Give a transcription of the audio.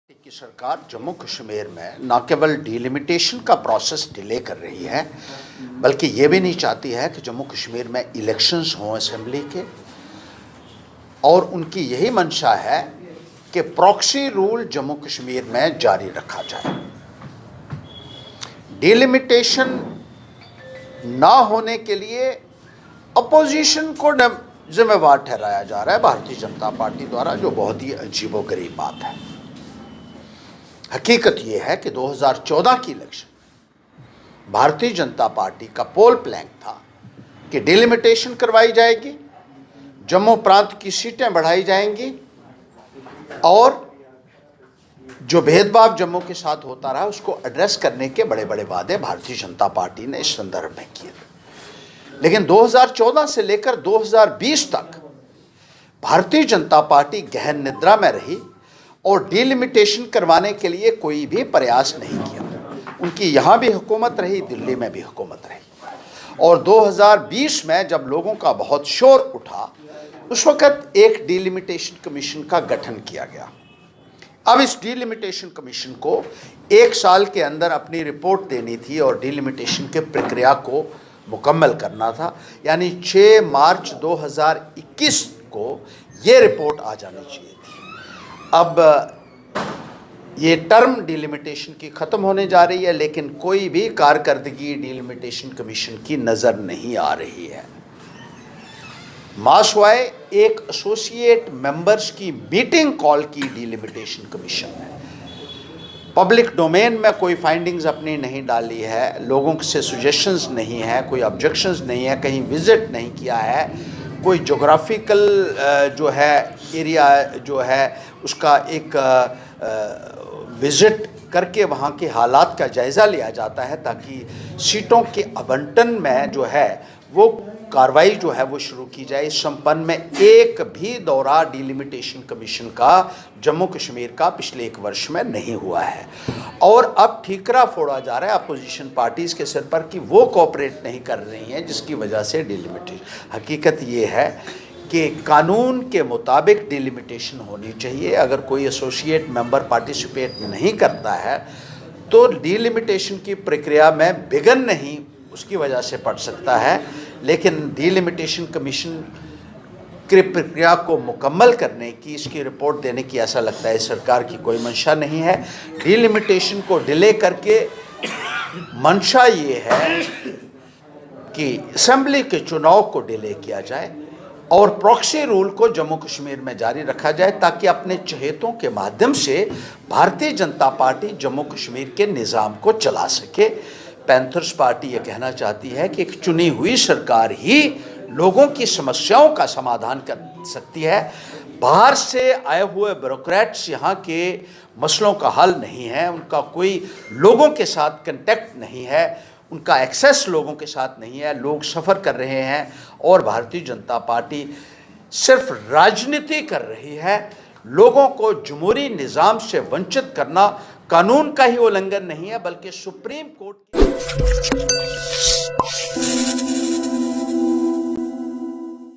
की सरकार जम्मू कश्मीर में न केवल डिलिमिटेशन का प्रोसेस डिले कर रही है, बल्कि ये भी नहीं चाहती है कि जम्मू कश्मीर में इलेक्शंस हों असेंबली के, और उनकी यही मंशा है कि प्रॉक्सी रूल जम्मू कश्मीर में जारी रखा जाए। डिलिमिटेशन ना होने के लिए अपोजिशन को जिम्मेवार ठहराया जा रहा है भारतीय जनता पार्टी द्वारा, जो बहुत ही अजीबोगरीब बात है। हकीकत यह है कि 2014 की इलेक्शन भारतीय जनता पार्टी का पोल प्लैंक था कि डिलिमिटेशन करवाई जाएगी, जम्मू प्रांत की सीटें बढ़ाई जाएंगी और जो भेदभाव जम्मू के साथ होता रहा उसको एड्रेस करने के बड़े बड़े वादे भारतीय जनता पार्टी ने इस संदर्भ में किए। लेकिन 2014 से लेकर 2020 तक भारतीय जनता पार्टी गहन निद्रा में रही और डिलिमिटेशन करवाने के लिए कोई भी प्रयास नहीं किया। उनकी यहाँ भी हुकूमत रही, दिल्ली में भी हुकूमत रही, और 2020 में जब लोगों का बहुत शोर उठा उस वक़्त एक डिलिमिटेशन कमीशन का गठन किया गया। अब इस डिलिमिटेशन कमीशन को 1 साल के अंदर अपनी रिपोर्ट देनी थी और डिलिमिटेशन के प्रक्रिया को मुकम्मल करना था, यानी 6 मार्च 2021 को ये रिपोर्ट आ जानी चाहिए थी। अब ये टर्म डिलिमिटेशन की ख़त्म होने जा रही है, लेकिन कोई भी कारकर्दगी डिलिमिटेशन कमीशन की नज़र नहीं आ रही है। मासवाए एक एसोसिएट मेंबर्स की मीटिंग कॉल की डिलिमिटेशन कमीशन ने, पब्लिक डोमेन में कोई फाइंडिंग्स अपनी नहीं डाली है, लोगों से सुजेशंस नहीं है, कोई ऑब्जेक्शंस नहीं है, कहीं विजिट नहीं किया है, कोई जोग्राफिकल जो है एरिया जो है उसका एक विज़िट करके वहाँ के हालात का जायज़ा लिया जाता है, ताकि सीटों के आवंटन में जो है वो कार्रवाई जो है वो शुरू की जाए। इस संपन्न में एक भी दौरा डिलिमिटेशन कमीशन का जम्मू कश्मीर का पिछले 1 वर्ष में नहीं हुआ है, और अब ठीकरा फोड़ा जा रहा है अपोजिशन पार्टीज़ के सिर पर कि वो कोऑपरेट नहीं कर रही हैं, जिसकी वजह से डिलिमिटेशन। हकीकत ये है कि कानून के मुताबिक डिलिमिटेशन होनी चाहिए। अगर कोई एसोसिएट मेंबर पार्टिसिपेट नहीं करता है तो डिलिमिटेशन की प्रक्रिया में विघ्न नहीं उसकी वजह से पड़ सकता है, लेकिन डिलिमिटेशन कमीशन की प्रक्रिया को मुकम्मल करने की, इसकी रिपोर्ट देने की ऐसा लगता है सरकार की कोई मंशा नहीं है। डिलिमिटेशन को डिले करके मंशा ये है कि असेंबली के चुनाव को डिले किया जाए और प्रॉक्सी रूल को जम्मू कश्मीर में जारी रखा जाए, ताकि अपने चहेतों के माध्यम से भारतीय जनता पार्टी जम्मू कश्मीर के निज़ाम को चला सके। पैंथर्स पार्टी ये कहना चाहती है कि एक चुनी हुई सरकार ही लोगों की समस्याओं का समाधान कर सकती है। बाहर से आए हुए ब्यूरोक्रेट्स यहाँ के मसलों का हल नहीं है, उनका कोई लोगों के साथ कंटेक्ट नहीं है, उनका एक्सेस लोगों के साथ नहीं है, लोग सफ़र कर रहे हैं और भारतीय जनता पार्टी सिर्फ राजनीति कर रही है। लोगों को जमहूरी निज़ाम से वंचित करना कानून का ही उल्लंघन नहीं है, बल्कि सुप्रीम कोर्ट